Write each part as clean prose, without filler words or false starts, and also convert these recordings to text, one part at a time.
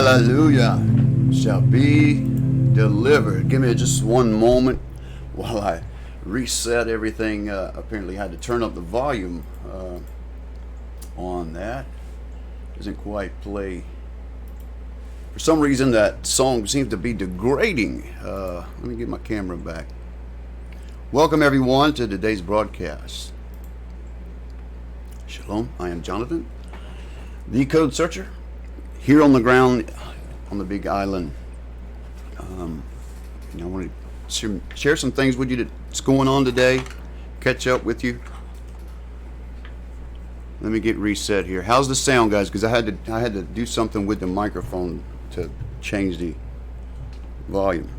Hallelujah shall be delivered. Give me just one moment while I reset everything. Apparently I had to turn up the volume on that. Doesn't quite play. For some reason that song seems to be degrading. Let me get my camera back. Welcome everyone to today's broadcast. Shalom, I am Jonathan, the code searcher, here on the ground on the big island. I want to share some things with you that's going on today, catch up with you. Let me get reset here. How's the sound, guys? Because I had to do something with the microphone to change the volume.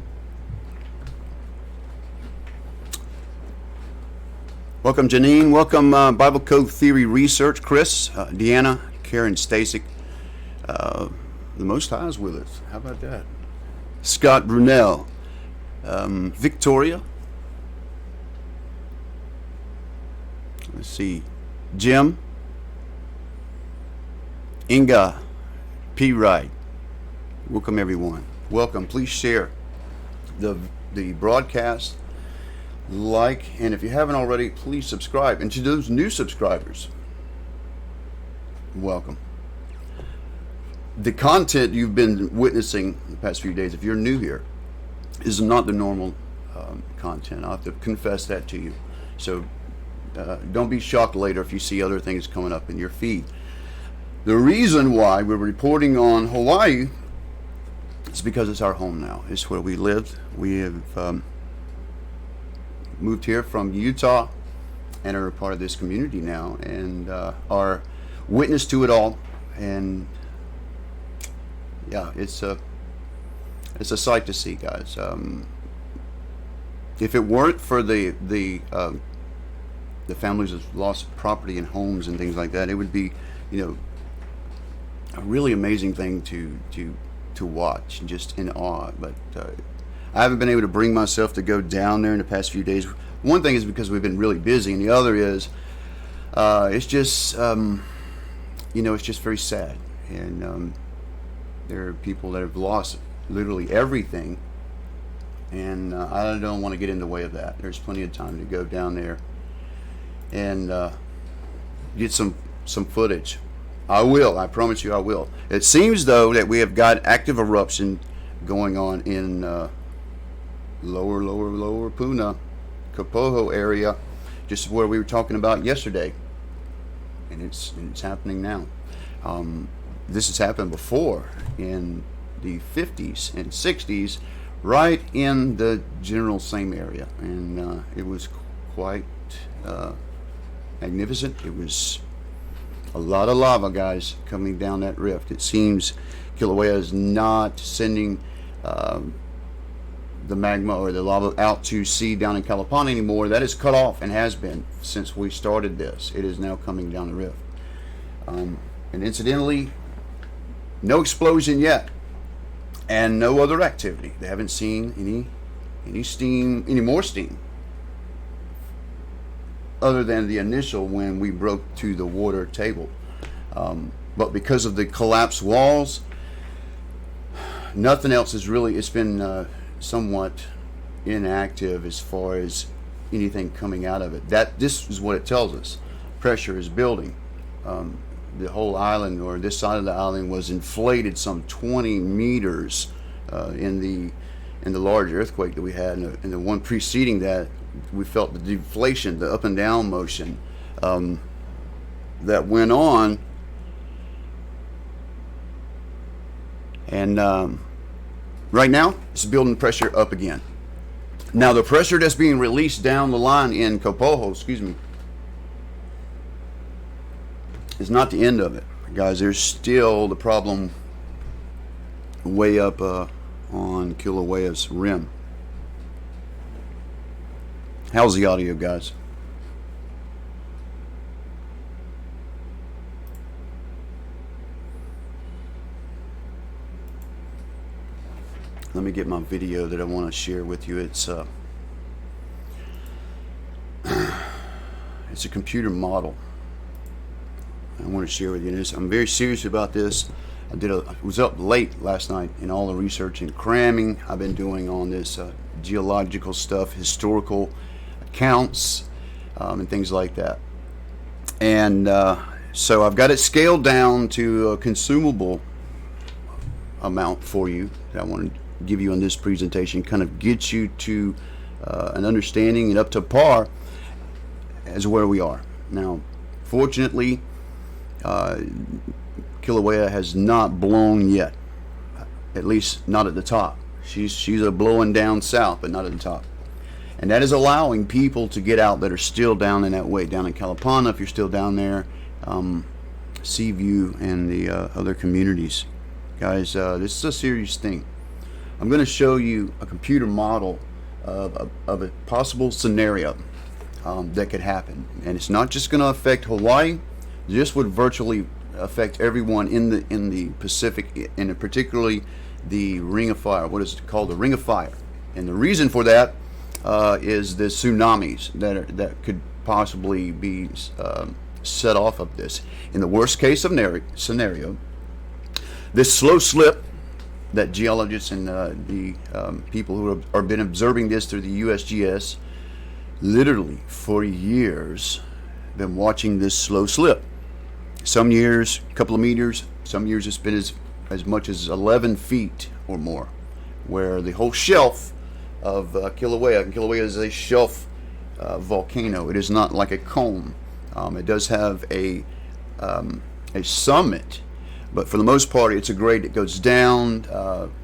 Welcome Janine, welcome Bible Code Theory Research, Chris, Deanna, Karen, Stasic. The Most High is with us. How about that? Scott Brunel, Victoria. Let's see, Jim, Inga, P. Wright. Welcome everyone. Welcome. Please share the broadcast. Like, and if you haven't already, please subscribe. And to those new subscribers, welcome. The content you've been witnessing the past few days, if you're new here, is not the normal content. I'll have to confess that to you. So don't be shocked later if you see other things coming up in your feed. The reason why we're reporting on Hawaii is because it's our home now. It's where we lived. We have moved here from Utah and are a part of this community now, and are witness to it all. And yeah, it's a sight to see, guys. If it weren't for the families that lost property and homes and things like that, it would be, a really amazing thing to watch, just in awe. But I haven't been able to bring myself to go down there in the past few days. One thing is because we've been really busy, and the other is it's just it's just very sad. And there are people that have lost literally everything, and I don't want to get in the way of that. There's plenty of time to go down there and get some footage. I will. I promise you I will. It seems though that we have got active eruption going on in lower Puna, Kapoho area, just where we were talking about yesterday, and it's happening now. This has happened before in the 50s and 60s, right in the general same area, and it was quite magnificent. It was a lot of lava, guys, coming down that rift. It seems Kilauea is not sending the magma or the lava out to sea down in Kalapana anymore. That is cut off and has been since we started this. It is now coming down the rift. And incidentally, no explosion yet, and no other activity. They haven't seen any steam, any more steam, other than the initial when we broke to the water table. But because of the collapsed walls, nothing else is really, it's been somewhat inactive as far as anything coming out of it. This is what it tells us. Pressure is building. The whole island, or this side of the island, was inflated some 20 meters in the large earthquake that we had. And the one preceding that, we felt the deflation, the up and down motion that went on. And right now, it's building pressure up again. Now, the pressure that's being released down the line in Kapoho, is not the end of it, guys. There's still the problem way up on Kilauea's rim. How's the audio, guys? Let me get my video that I want to share with you. It's a computer model I want to share with you. I'm very serious about this. I was up late last night in all the research and cramming I've been doing on this geological stuff, historical accounts, and things like that. And so I've got it scaled down to a consumable amount for you that I want to give you on this presentation, kind of get you to an understanding and up to par as where we are. Now, fortunately, Kilauea has not blown yet, at least not at the top. She's a blowing down south, but not at the top. And that is allowing people to get out that are still down in that way, down in Kalapana, if you're still down there, Seaview and the other communities. Guys, this is a serious thing. I'm going to show you a computer model of a possible scenario that could happen. And it's not just going to affect Hawaii. This would virtually affect everyone in the Pacific, and particularly the Ring of Fire. What is it called? The Ring of Fire. And the reason for that is the tsunamis that could possibly be set off of this. In the worst case scenario, this slow slip that geologists and the people who have been observing this through the USGS, literally for years, been watching this slow slip. Some years, a couple of meters. Some years it's been as much as 11 feet or more, where the whole shelf of Kilauea, and Kilauea is a shelf volcano. It is not like a cone. It does have a summit, but for the most part, it's a grade that goes down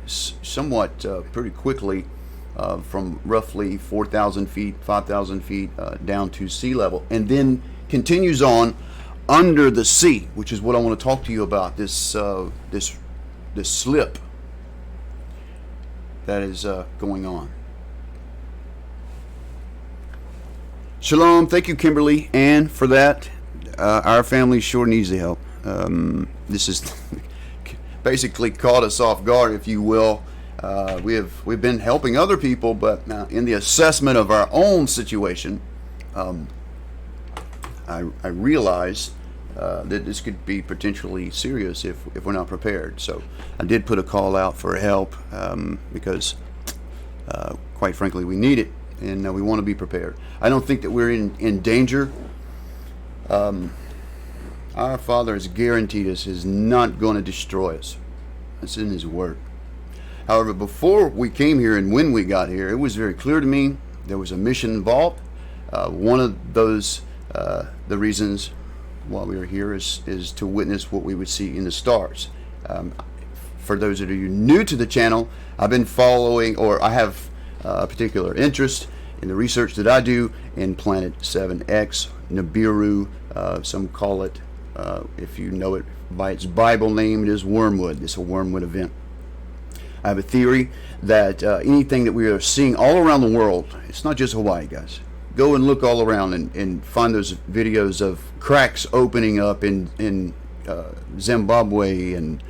somewhat pretty quickly from roughly 4,000 feet, 5,000 feet down to sea level, and then continues on under the sea, which is what I want to talk to you about. This slip that is going on. Shalom. Thank you, Kimberly, Ann, for that. Our family sure needs the help. This is basically caught us off guard, if you will. We've been helping other people, but in the assessment of our own situation, I realize that this could be potentially serious if we're not prepared. So I did put a call out for help because, quite frankly, we need it, and we want to be prepared. I don't think that we're in danger. Our Father has guaranteed us is not going to destroy us. That's in His Word. However, before we came here and when we got here, it was very clear to me there was a mission involved. One of those, the reasons why we are here is to witness what we would see in the stars. For those of you new to the channel, I've been following, or I have a particular interest in the research that I do in Planet 7X, Nibiru. Some call it, if you know it by its Bible name, it is Wormwood. It's a Wormwood Event. I have a theory that anything that we are seeing all around the world, it's not just Hawaii, guys. Go and look all around and find those videos of cracks opening up in Zimbabwe and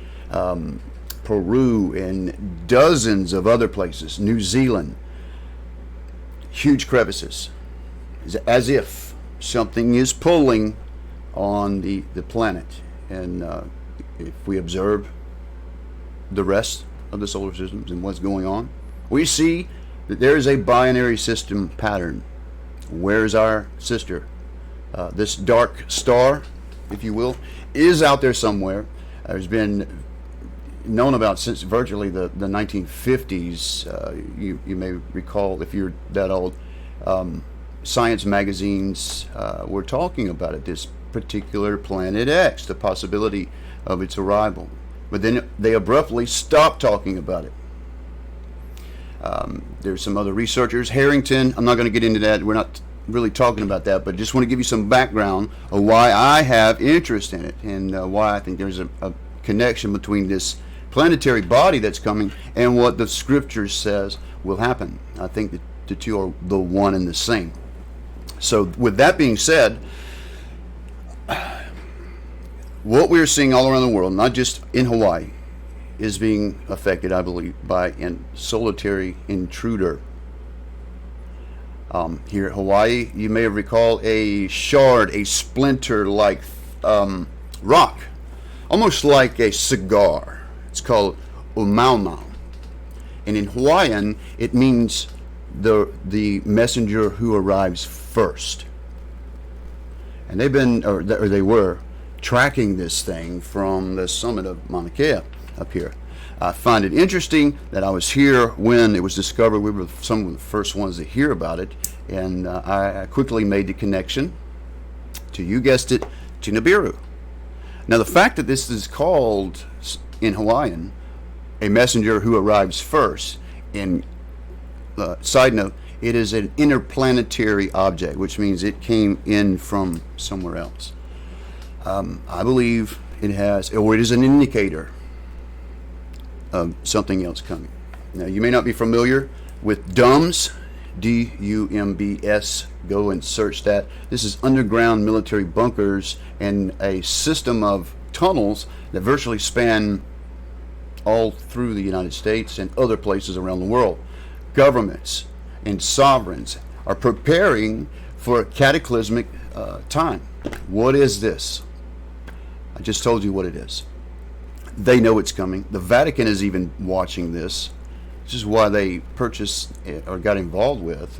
Peru and dozens of other places, New Zealand. Huge crevices, as if something is pulling on the planet. And if we observe the rest of the solar systems and what's going on, we see that there is a binary system pattern. Where's our sister? This dark star, if you will, is out there somewhere. There's been known about since virtually the 1950s. You may recall, if you're that old, science magazines were talking about it, this particular Planet X, the possibility of its arrival. But then they abruptly stopped talking about it. There's some other researchers, Harrington, I'm not going to get into that, we're not really talking about that, but just want to give you some background of why I have interest in it, and why I think there's a connection between this planetary body that's coming and what the scripture says will happen. I think that the two are the one and the same. So with that being said, what we're seeing all around the world, not just in Hawaii, is being affected, I believe, by a solitary intruder. Here at Hawaii, you may recall a shard, a splinter-like rock almost like a cigar. It's called umau. And in Hawaiian, it means the messenger who arrives first. And they've been, or they were, tracking this thing from the summit of Mauna Kea up here. I find it interesting that I was here when it was discovered. We were some of the first ones to hear about it, and I quickly made the connection to, you guessed it, to Nibiru. Now, the fact that this is called, in Hawaiian, a messenger who arrives first, and side note, it is an interplanetary object, which means it came in from somewhere else. I believe it has, or it is an indicator of something else coming. Now, you may not be familiar with DUMBS, D-U-M-B-S. Go and search that. This is underground military bunkers and a system of tunnels that virtually span all through the United States and other places around the world. Governments and sovereigns are preparing for a cataclysmic time. What is this? I just told you what it is. They know it's coming. The Vatican is even watching this. This is why they purchased or got involved with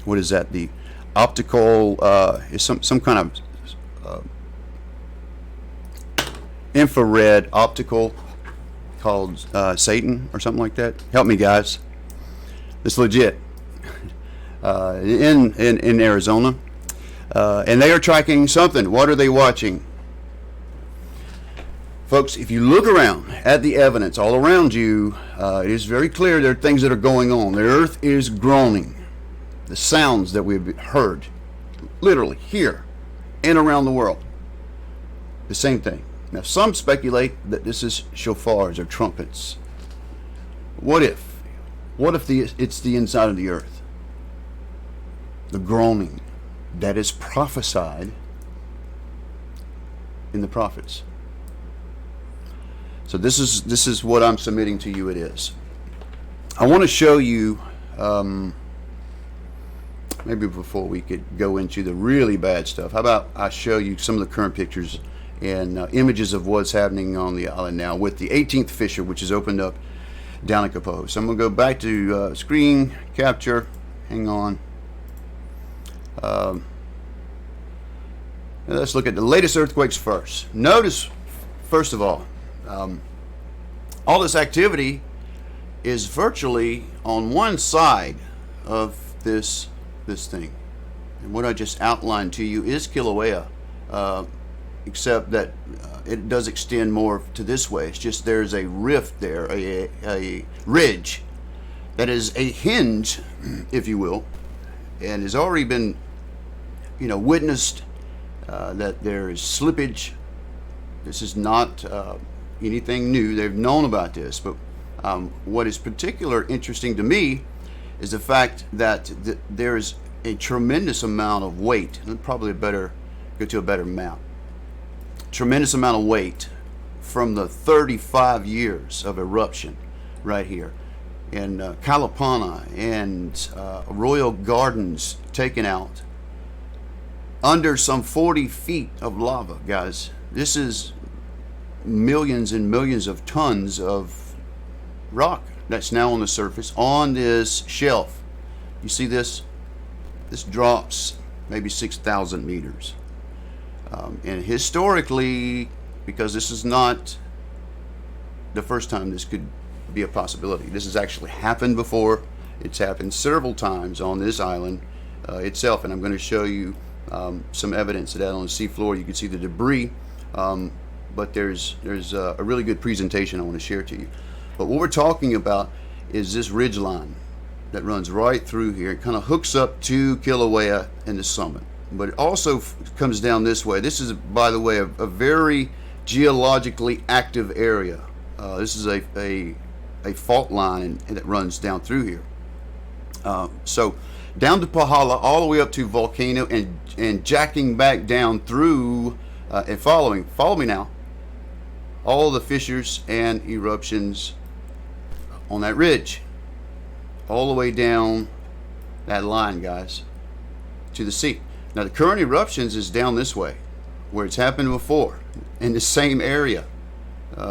what is that? The optical is some kind of infrared optical called Satan or something like that. Help me, guys. It's legit. In Arizona, and they are tracking something. What are they watching? Folks, if you look around at the evidence all around you, it is very clear there are things that are going on. The earth is groaning. The sounds that we've heard, literally here and around the world, the same thing. Now, some speculate that this is shofars or trumpets. What if? What if it's the inside of the earth? The groaning that is prophesied in the prophets. So this is what I'm submitting to you. It is. I want to show you, maybe before we could go into the really bad stuff, how about I show you some of the current pictures and images of what's happening on the island now with the 18th fissure, which is opened up down at Kapoho. So I'm going to go back to screen capture. Hang on. Let's look at the latest earthquakes first. Notice, first of all this activity is virtually on one side of this thing. And what I just outlined to you is Kilauea, except that it does extend more to this way. It's just there's a rift there, a ridge that is a hinge, if you will, and has already been, witnessed that there is slippage. This is not anything new. They've known about this, but what is particularly interesting to me is the fact that there's a tremendous amount of weight. And probably better go to a better map. Tremendous amount of weight from the 35 years of eruption right here. And Kalapana and Royal Gardens taken out under some 40 feet of lava, guys. This is millions and millions of tons of rock that's now on the surface on this shelf. You see this? This drops maybe 6,000 meters. And historically, because this is not the first time this could be a possibility. This has actually happened before. It's happened several times on this island itself, and I'm going to show you some evidence of that on the seafloor. You can see the debris, but there's a really good presentation I want to share to you. But what we're talking about is this ridge line that runs right through here. It kind of hooks up to Kilauea and the summit, but it also comes down this way. This is, by the way, a very geologically active area. This is a fault line and it runs down through here. So down to Pahala, all the way up to Volcano, and jacking back down through and follow me now, all the fissures and eruptions on that ridge, all the way down that line, guys, to the sea. Now the current eruptions is down this way, where it's happened before in the same area.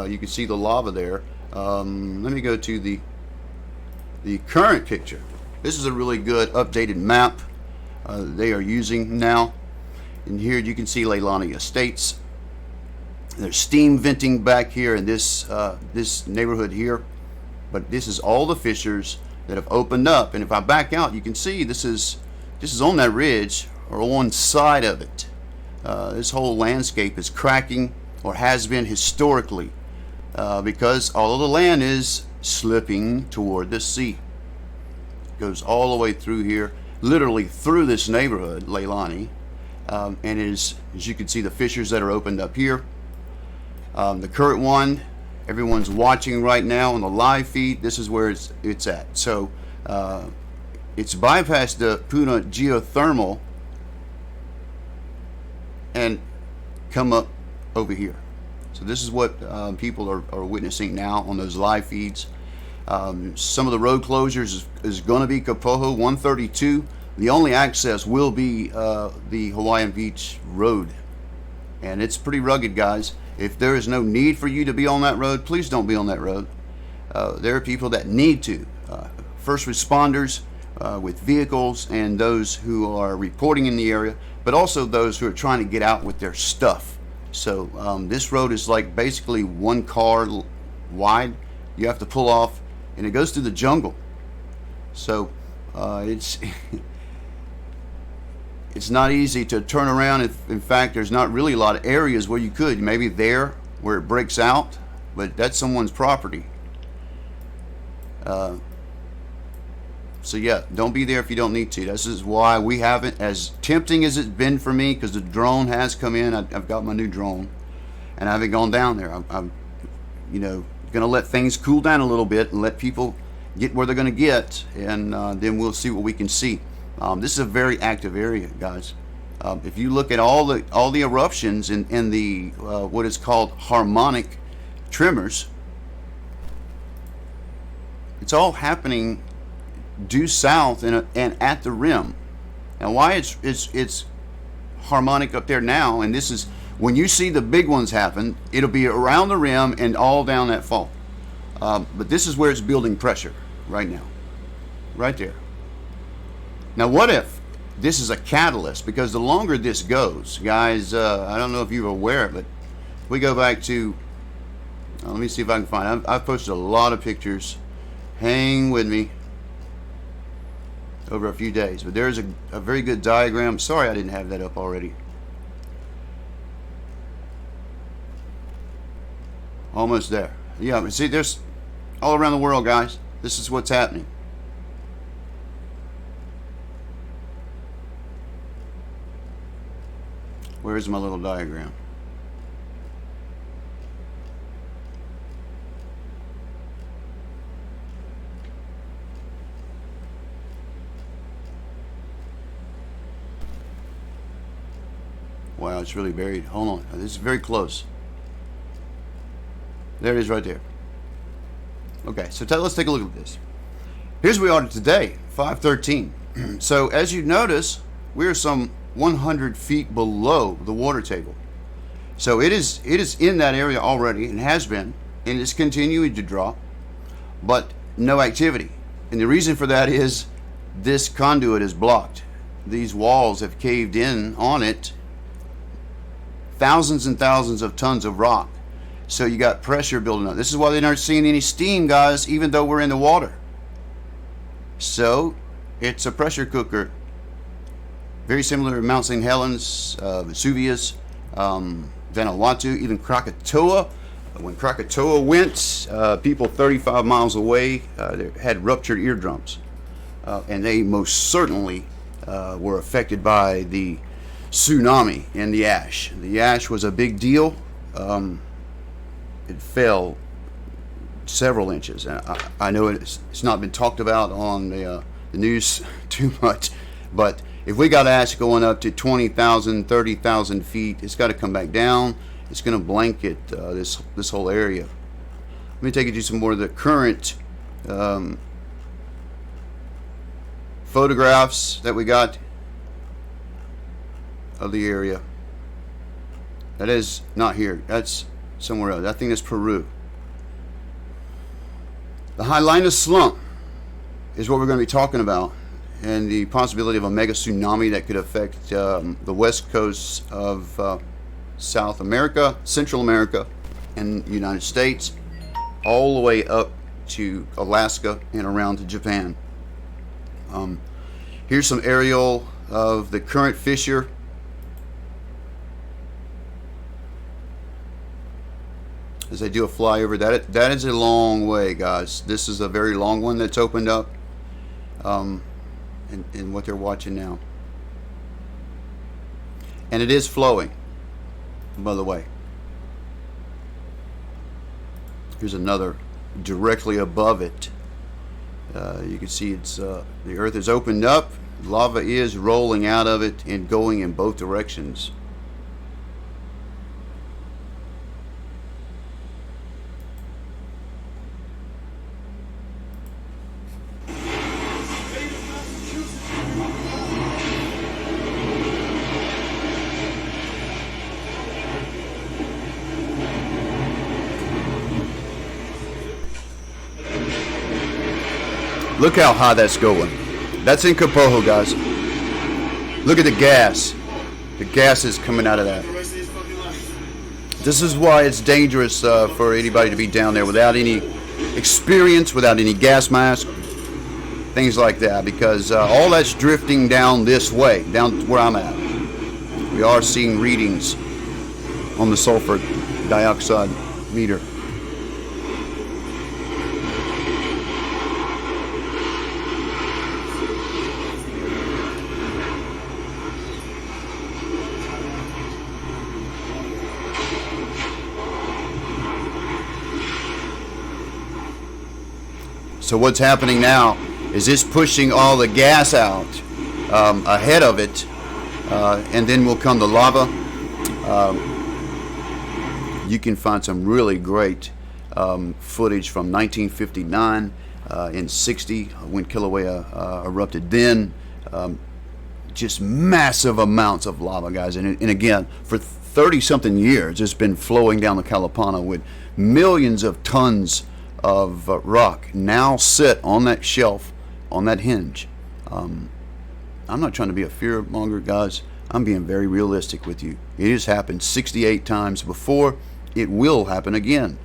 You can see the lava there. Let me go to the current picture. This is a really good updated map they are using now. And here you can see Leilani Estates. There's steam venting back here in this this neighborhood here, but this is all the fissures that have opened up. And if I back out, you can see this is on that ridge or one side of it. This whole landscape is cracking, or has been historically, because all of the land is slipping toward the sea. It goes all the way through here, literally through this neighborhood, Leilani, and it is, as you can see, the fissures that are opened up here. The current one, everyone's watching right now on the live feed. This is where it's at. So it's bypassed the Puna geothermal and come up over here. So this is what people are witnessing now on those live feeds. Some of the road closures is going to be Kapoho 132. The only access will be the Hawaiian Beach Road, and it's pretty rugged, guys. If there is no need for you to be on that road, please don't be on that road. There are people that need to. First responders with vehicles, and those who are reporting in the area, but also those who are trying to get out with their stuff. So this road is like basically one car wide. You have to pull off, and it goes through the jungle. So it's it's not easy to turn around. If, in fact, there's not really a lot of areas where you could. Maybe there where it breaks out, but that's someone's property. So yeah, don't be there if you don't need to. This is why we haven't, as tempting as it's been for me, because the drone has come in. I've got my new drone, and I haven't gone down there. I'm you know, gonna let things cool down a little bit and let people get where they're gonna get, and then we'll see what we can see. This is a very active area, guys. If you look at all the eruptions in the what is called harmonic tremors, it's all happening due south and at the rim. And why it's harmonic up there now, and this is when you see the big ones happen, it'll be around the rim and all down that fault. But this is where it's building pressure right now, right there. Now, what if this is a catalyst? Because the longer this goes, guys, I don't know if you're aware, but we go back to, let me see if I can find, I've posted a lot of pictures. Hang with me over a few days. But there's a very good diagram. Sorry I didn't have that up already. Almost there. Yeah, but see, there's all around the world, guys. This is what's happening. Where's my little diagram? Wow, it's really buried. Hold on. This is very close. There it is right there. Okay, so let's take a look at this. Here's where we are today, 5:13. So as you notice, we're some 100 feet below the water table. So it is in that area already, and has been, and it's continuing to drop, but no activity. And the reason for that is this conduit is blocked. These walls have caved in on it. Thousands and thousands of tons of rock. So you got pressure building up. This is why they're not seeing any steam, guys, even though we're in the water. So it's a pressure cooker. Very similar to Mount St. Helens, Vesuvius, Vanuatu, even Krakatoa. When Krakatoa went, people 35 miles away had ruptured eardrums. And they most certainly were affected by the tsunami and the ash. The ash was a big deal. It fell several inches. And I know it's not been talked about on the news too much, but if we got ash going up to 20,000, 30,000 feet, it's got to come back down. It's going to blanket this whole area. Let me take you to some more of the current photographs that we got of the area. That is not here. That's somewhere else. I think that's Peru. The Hilina Slump is what we're going to be talking about, and the possibility of a mega tsunami that could affect the west coast of South America, Central America, and the United States, all the way up to Alaska and around to Japan. Here's some aerial of the current fissure. As I do a flyover, that is a long way, guys. This is a very long one that's opened up in what they're watching now. And it is flowing, by the way. Here's another directly above it. You can see it's the earth is opened up. Lava is rolling out of it and going in both directions. Look how high that's going. That's in Kapoho, guys. Look at the gas. The gas is coming out of that. This is why it's dangerous for anybody to be down there without any experience, without any gas mask, things like that, because all that's drifting down this way, down where I'm at. We are seeing readings on the sulfur dioxide meter. So what's happening now is it's pushing all the gas out ahead of it, and then will come the lava. You can find some really great footage from 1959 and 60 when Kilauea erupted. Then just massive amounts of lava, guys. And again, for 30-something years, it's been flowing down the Kalapana with millions of tons of rock now sit on that shelf, on that hinge. I'm not trying to be a fear monger, guys. I'm being very realistic with you. It has happened 68 times before. It will happen again.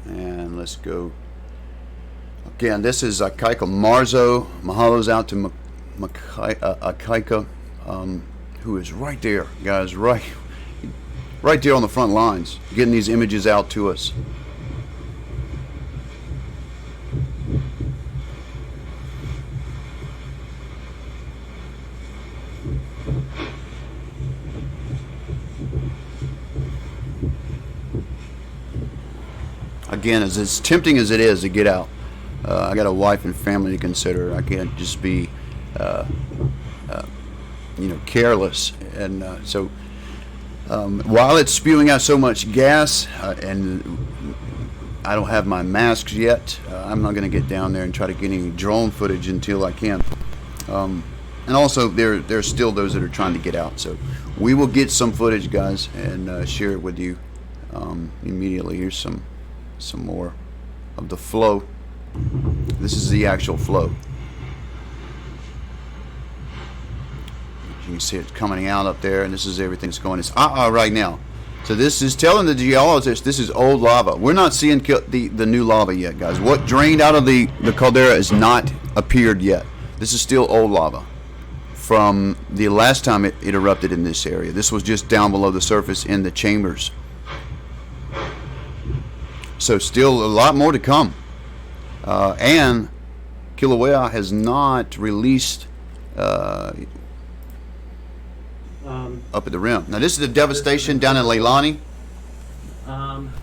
And let's go. Again, this is Akaika Marzo. Mahalo's out to Akaika, who is right there, guys, right there on the front lines, getting these images out to us. Again, as tempting as it is to get out, I got a wife and family to consider. I can't just be, careless. And so, while it's spewing out so much gas, and I don't have my masks yet, I'm not going to get down there and try to get any drone footage until I can. And also, there's still those that are trying to get out. So, we will get some footage, guys, and share it with you immediately. Here's some more of the flow. This is the actual flow. You can see it coming out up there, and this is everything that's going. It's right now. So this is telling the geologists this is old lava. We're not seeing the new lava yet, guys. What drained out of the caldera has not appeared yet. This is still old lava from the last time it erupted in this area. This was just down below the surface in the chambers. So still a lot more to come. And Kilauea has not released up at the rim. Now this is the devastation down in Leilani.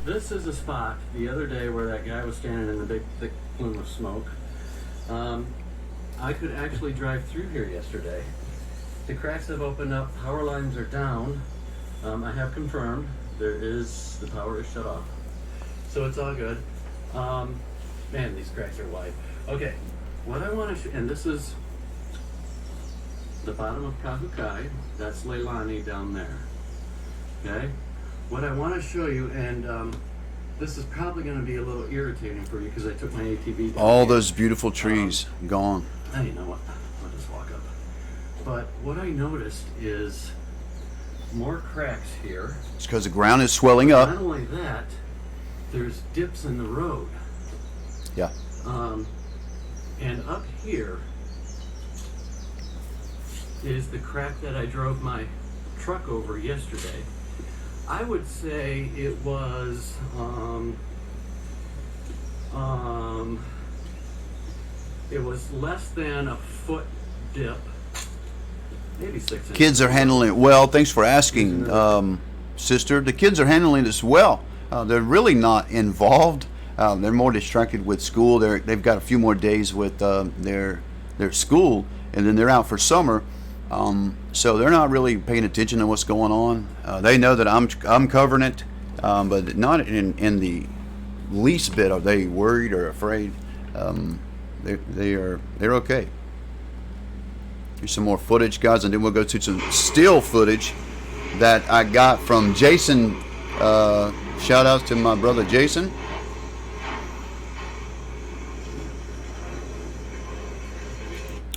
this is a spot the other day where that guy was standing in the big thick plume of smoke. I could actually drive through here yesterday. The cracks have opened up, power lines are down. I have confirmed the power is shut off. So it's all good. Man, these cracks are wide. Okay, what I want to show, and this is the bottom of Kahukai, that's Leilani down there. Okay, what I want to show you, and this is probably going to be a little irritating for you because I took my ATV down All here. those beautiful trees gone. You know what? I'll just walk up. But what I noticed is more cracks here. It's because the ground is swelling up. Not only that, there's dips in the road. Yeah. And up here is the crack that I drove my truck over yesterday. I would say it was less than a foot dip, maybe 6 inches. Kids are handling it well. Thanks for asking, sister. The kids are handling this well. They're really not involved. They're more distracted with school. They've got a few more days with their school, and then they're out for summer. So they're not really paying attention to what's going on. They know that I'm covering it, but not in the least bit are they worried or afraid. They're okay. Here's some more footage, guys, and then we'll go to some still footage that I got from Jason. Shout outs to my brother Jason.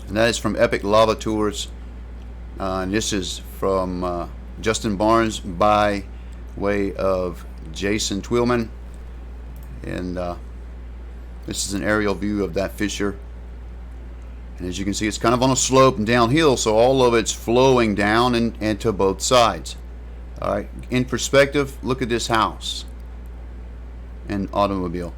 And that is from Epic Lava Tours. And this is from Justin Barnes by way of Jason Twillman. And this is an aerial view of that fissure. And as you can see, it's kind of on a slope and downhill, so all of it's flowing down and to both sides. All right, in perspective, look at this house and automobile.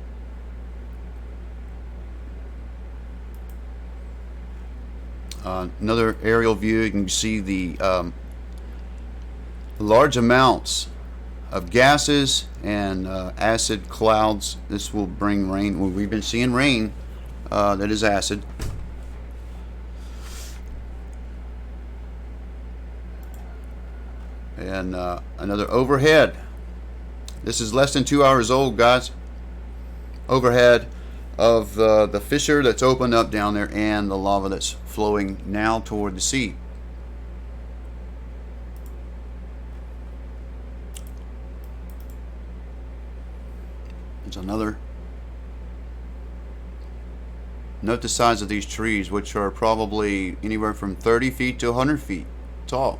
Another aerial view, you can see the large amounts of gases and acid clouds. This will bring rain. Well, we've been seeing rain that is acid. And another overhead. This is less than 2 hours old, guys. Overhead of the fissure that's opened up down there and the lava that's flowing now toward the sea. There's another. Note the size of these trees, which are probably anywhere from 30 feet to 100 feet tall.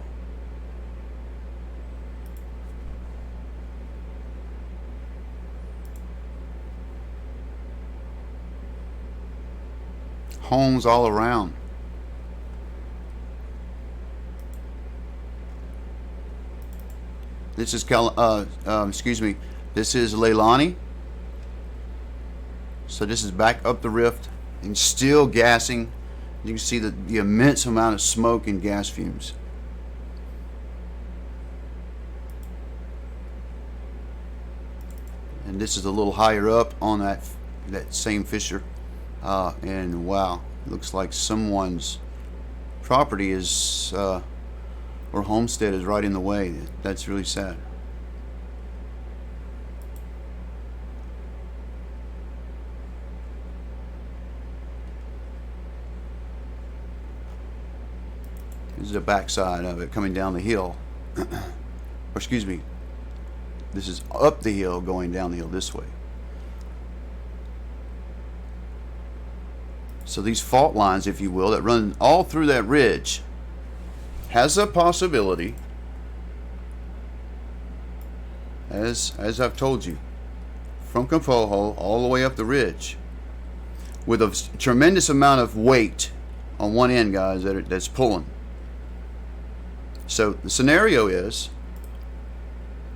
Homes all around. This is excuse me. This is Leilani. So this is back up the rift and still gassing. You can see the immense amount of smoke and gas fumes. And this is a little higher up on that same fissure. And wow, it looks like someone's property is or homestead is right in the way. That's really sad. This is the backside of it coming down the hill. Or excuse me, this is up the hill going down the hill this way. So these fault lines, if you will, that run all through that ridge has a possibility, as I've told you, from Kapoho all the way up the ridge, with a tremendous amount of weight on one end, guys, that's pulling. So the scenario is,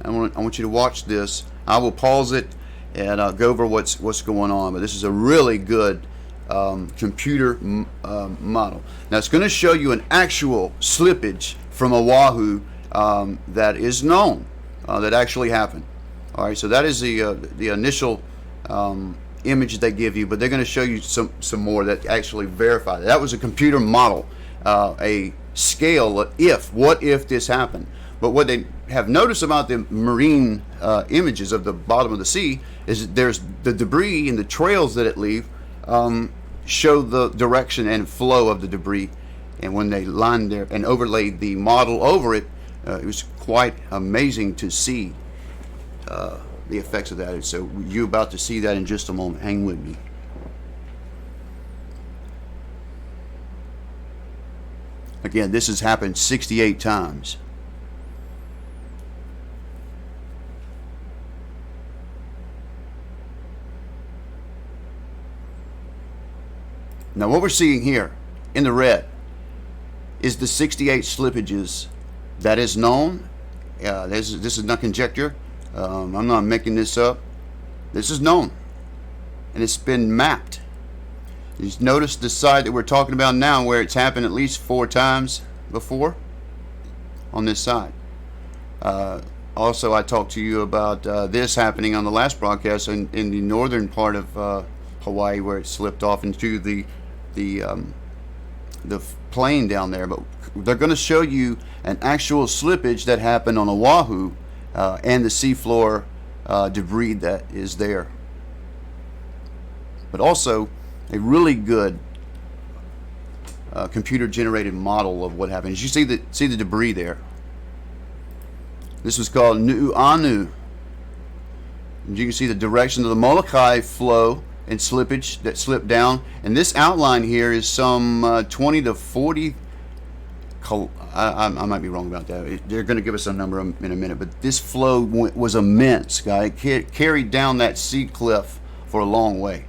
I want you to watch this. I will pause it and go over what's going on. But this is a really good computer model. Now it's going to show you an actual slippage from Oahu that is known, that actually happened. All right, so that is the initial image they give you, but they're going to show you some more that actually verify that. That was a computer model, a scale of what if this happened. But what they have noticed about the marine images of the bottom of the sea is that there's the debris and the trails that it leaves show the direction and flow of the debris. And when they lined there and overlaid the model over it, it was quite amazing to see the effects of that. So you're about to see that in just a moment. Hang with me. Again, this has happened 68 times. Now what we're seeing here in the red is the 68 slippages that is known. This is not conjecture. I'm not making this up. This is known, and it's been mapped. You notice the side that we're talking about now, where it's happened at least 4 times before on this side. Also, I talked to you about this happening on the last broadcast in the northern part of Hawaii, where it slipped off into the plain down there. But they're going to show you an actual slippage that happened on Oahu and the seafloor debris that is there. But also a really good computer-generated model of what happened. You see the debris there. This was called Nu'uanu. And you can see the direction of the Molokai flow and slippage that slipped down. And this outline here is some 20 to 40. I might be wrong about that. They're going to give us a number in a minute. But this flow was immense, guy. It carried down that sea cliff for a long way.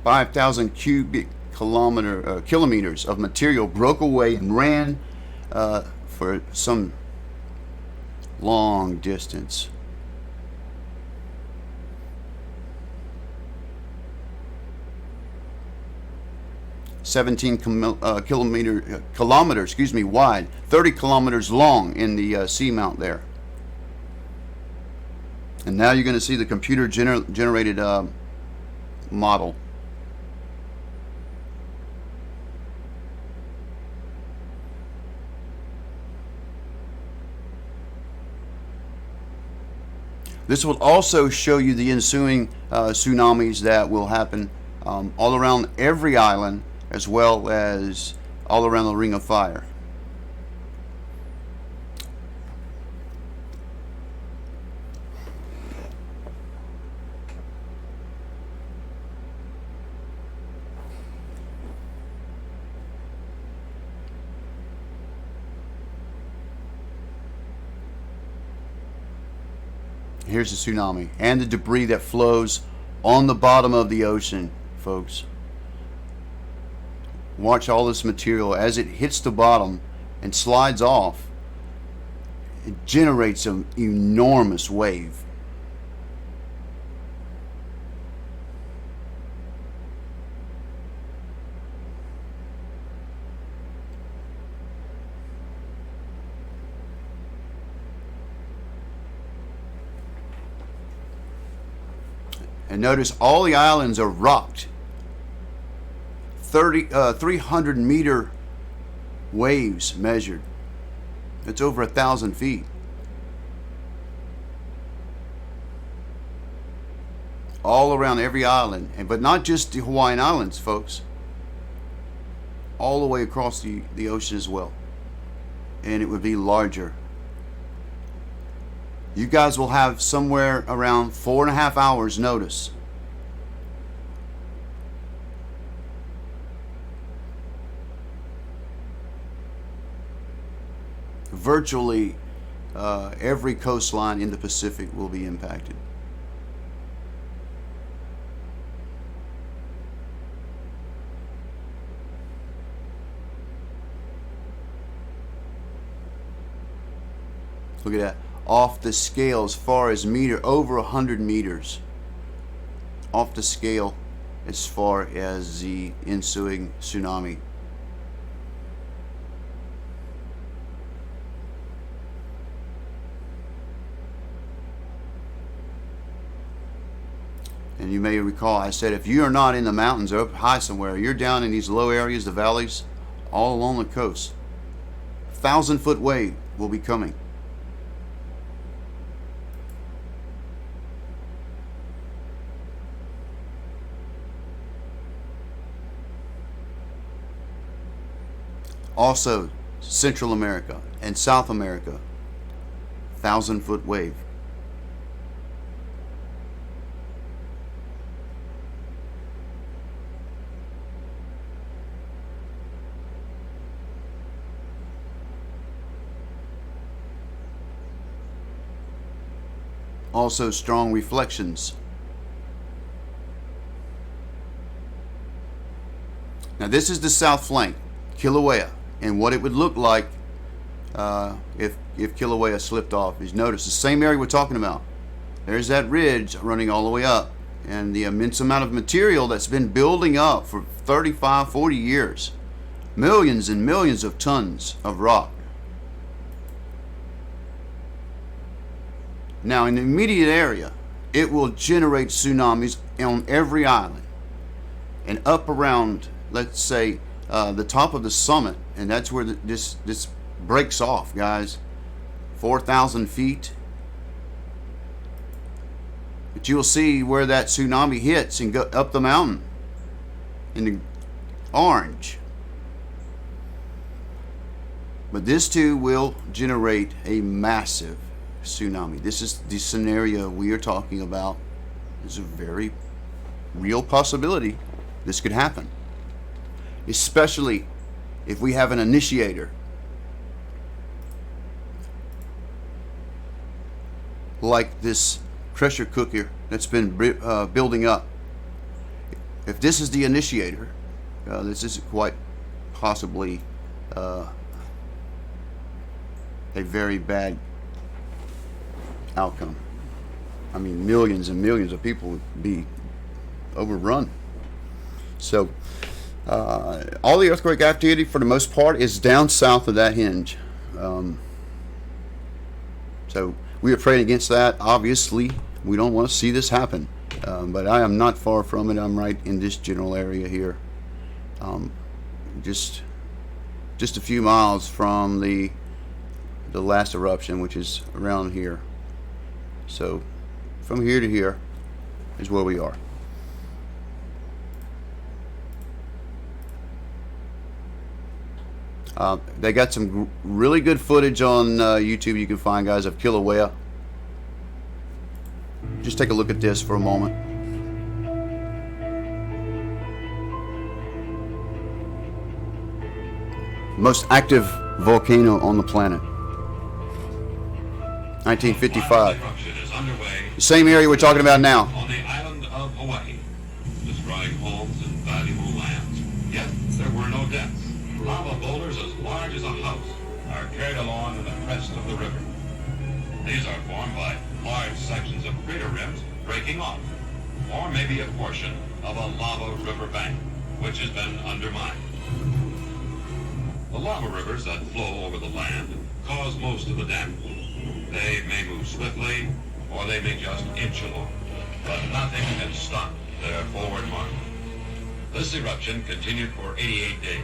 $5,000 cubic kilometers of material broke away and ran for some long distance. Kilometers wide, 30 kilometers long in the seamount there. And now you're going to see the computer generated model. This will also show you the ensuing tsunamis that will happen all around every island, as well as all around the Ring of Fire. Here's the tsunami and the debris that flows on the bottom of the ocean, folks. Watch all this material as it hits the bottom and slides off. It generates an enormous wave. And notice all the islands are rocked. 300 meter waves measured. It's over 1,000 feet. All around every island, but not just the Hawaiian Islands, folks. All the way across the ocean as well. And it would be larger. You guys will have somewhere around 4.5 hours notice. Virtually every coastline in the Pacific will be impacted. Look at that. Off the scale as far as over 100 meters. Off the scale. as far as the ensuing tsunami. And you may recall I said if you are not in the mountains or up high somewhere, you're down in these low areas, the valleys, all along the coast. 1,000-foot wave will be coming. Also, Central America and South America, 1,000-foot wave. Also strong reflections. Now this is the south flank, Kilauea, and what it would look like if Kilauea slipped off. Is notice the same area we're talking about. There's that ridge running all the way up, and the immense amount of material that's been building up for 35, 40 years. Millions and millions of tons of rock. Now in the immediate area, it will generate tsunamis on every island and up around, let's say, the top of the summit, and that's where this breaks off, guys. 4,000 feet. But you'll see where that tsunami hits and go up the mountain in the orange. But this too will generate a massive tsunami. This is the scenario we are talking about. It's a very real possibility this could happen, especially if we have an initiator like this pressure cooker that's been building up. If this is the initiator, this is quite possibly a very bad outcome. I mean, millions and millions of people would be overrun. So all the earthquake activity for the most part is down south of that hinge. So we are praying against that. Obviously we don't want to see this happen, but I am not far from it. I'm right in this general area here, just a few miles from the last eruption, which is around here. So from here to here is where we are. They got some really good footage on YouTube you can find, guys, of Kilauea. Just take a look at this for a moment. Most active volcano on the planet. 1955. The same area we're talking about now. On the island of Hawaii, destroying homes and valuable lands. Yet there were no deaths. Lava boulders as large as a house are carried along in the crest of the river. These are formed by large sections of crater rims breaking off, or maybe a portion of a lava river bank, which has been undermined. The lava rivers that flow over the land cause most of the damage. They may move swiftly, or they may just inch along, but nothing can stop their forward march. This eruption continued for 88 days.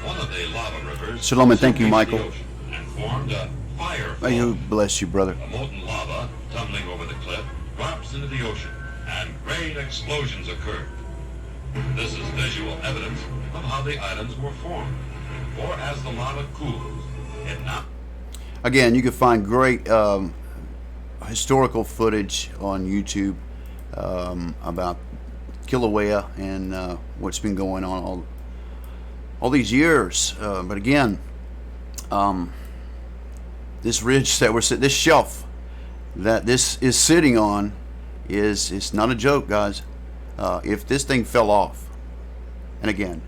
One of the lava rivers Shalom and thank you, reached Michael. the ocean and formed a fire May you flow. bless you, brother. The molten lava, tumbling over the cliff, drops into the ocean, and great explosions occurred. This is visual evidence of how the islands were formed. For as the lava cools, it now... Again, you can find great historical footage on YouTube about Kilauea and what's been going on all these years. But again, this ridge that we're sitting, this shelf that this is sitting on, it's not a joke, guys. If this thing fell off, and again,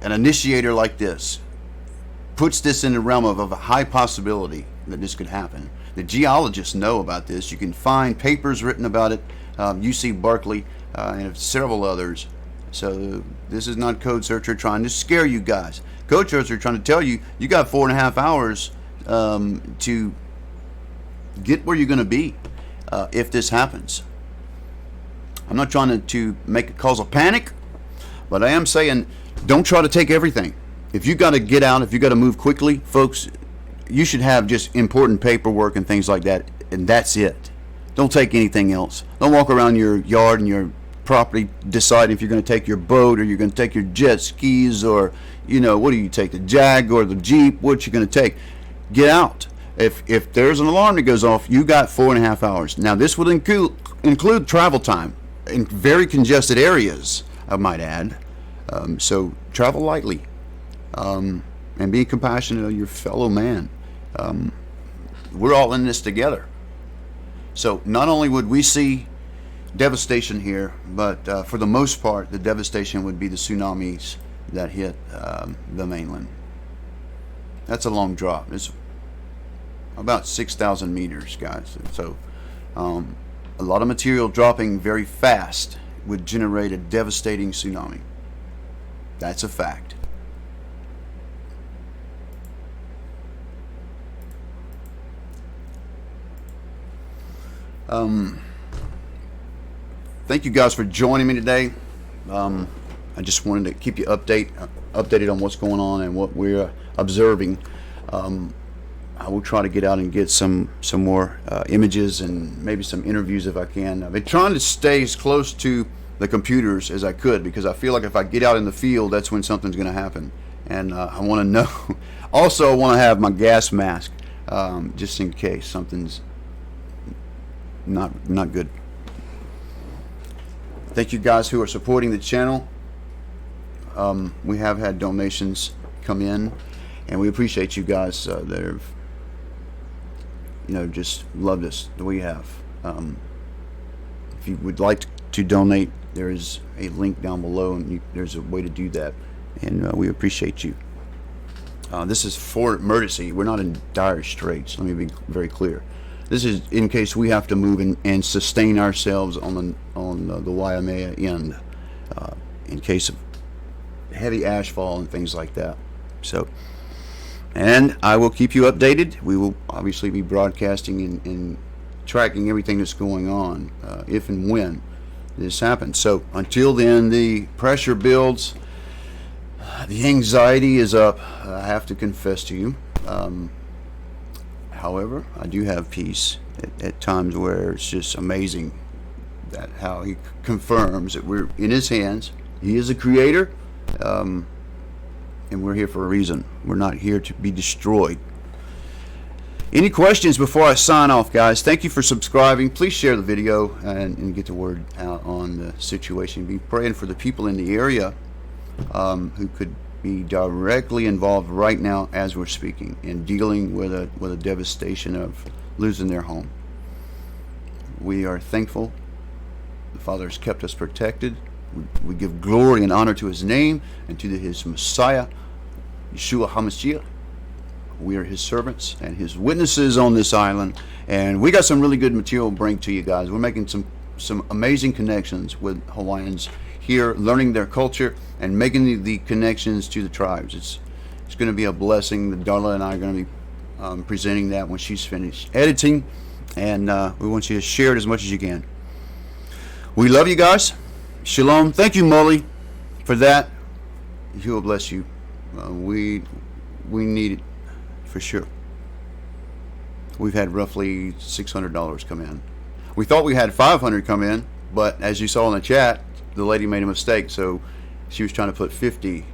an initiator like this puts this in the realm of a high possibility that this could happen. The geologists know about this. You can find papers written about it. UC Berkeley and several others So this is not Code Searcher trying to scare you guys. Code Searcher trying to tell you you got 4.5 hours to get where you're going to be if this happens. I'm not trying to make it cause a panic, but I am saying don't try to take everything. If you got to get out, if you got to move quickly, folks, you should have just important paperwork and things like that, and that's it. Don't take anything else. Don't walk around your yard and your property deciding if you're going to take your boat or you're going to take your jet skis or, what do you take, the Jag or the Jeep, what you going to take. Get out. If there's an alarm that goes off, you got 4.5 hours. Now, this would include travel time in very congested areas, I might add. So travel lightly and be compassionate of your fellow man. We're all in this together. So not only would we see devastation here, but for the most part, the devastation would be the tsunamis that hit the mainland. That's a long drop. It's about 6,000 meters, guys. So a lot of material dropping very fast would generate a devastating tsunami. That's a fact. Thank you guys for joining me today. I just wanted to keep you updated on what's going on and what we're observing. I will try to get out and get some more images and maybe some interviews if I can. I've been trying to stay as close to the computers as I could because I feel like if I get out in the field, that's when something's going to happen. And I want to know. Also, I want to have my gas mask just in case something's not good. Thank you guys who are supporting the channel. We have had donations come in, and we appreciate you guys that have, just loved us the way you have. If you would like to donate, there is a link down below, and there's a way to do that, and we appreciate you. This is for emergency. We're not in dire straits. Let me be very clear. This is in case we have to move and sustain ourselves on the Waimea end, in case of heavy ashfall and things like that. So, and I will keep you updated. We will obviously be broadcasting and tracking everything that's going on if and when this happens. So until then, the pressure builds, the anxiety is up. I have to confess to you. However, I do have peace at times where it's just amazing that how he confirms that we're in his hands. He is a creator, and we're here for a reason. We're not here to be destroyed. Any questions before I sign off, guys? Thank you for subscribing. Please share the video and get the word out on the situation. Be praying for the people in the area who could be directly involved right now as we're speaking in dealing with a devastation of losing their home. We are thankful the Father has kept us protected. We give glory and honor to his name and to his Messiah, Yeshua HaMashiach. We are his servants and his witnesses on this island, and we got some really good material to bring to you guys. We're making some amazing connections with Hawaiians here, learning their culture and making the connections to the tribes. It's going to be a blessing. Darla and I are going to be presenting that when she's finished editing, and we want you to share it as much as you can. We love you guys. Shalom. Thank you, Molly, for that. He will bless you. We need it for sure. We've had roughly $600 come in. We thought we had $500 come in, but as you saw in the chat, the lady made a mistake, so she was trying to put 50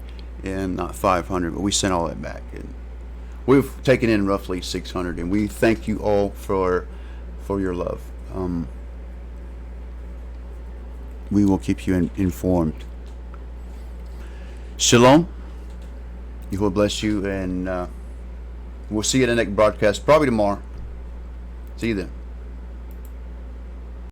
and not 500, but we sent all that back, and we've taken in roughly 600, and we thank you all for your love. We will keep you informed. Shalom. Yahuwah bless you, and we'll see you in the next broadcast, probably tomorrow. See you then.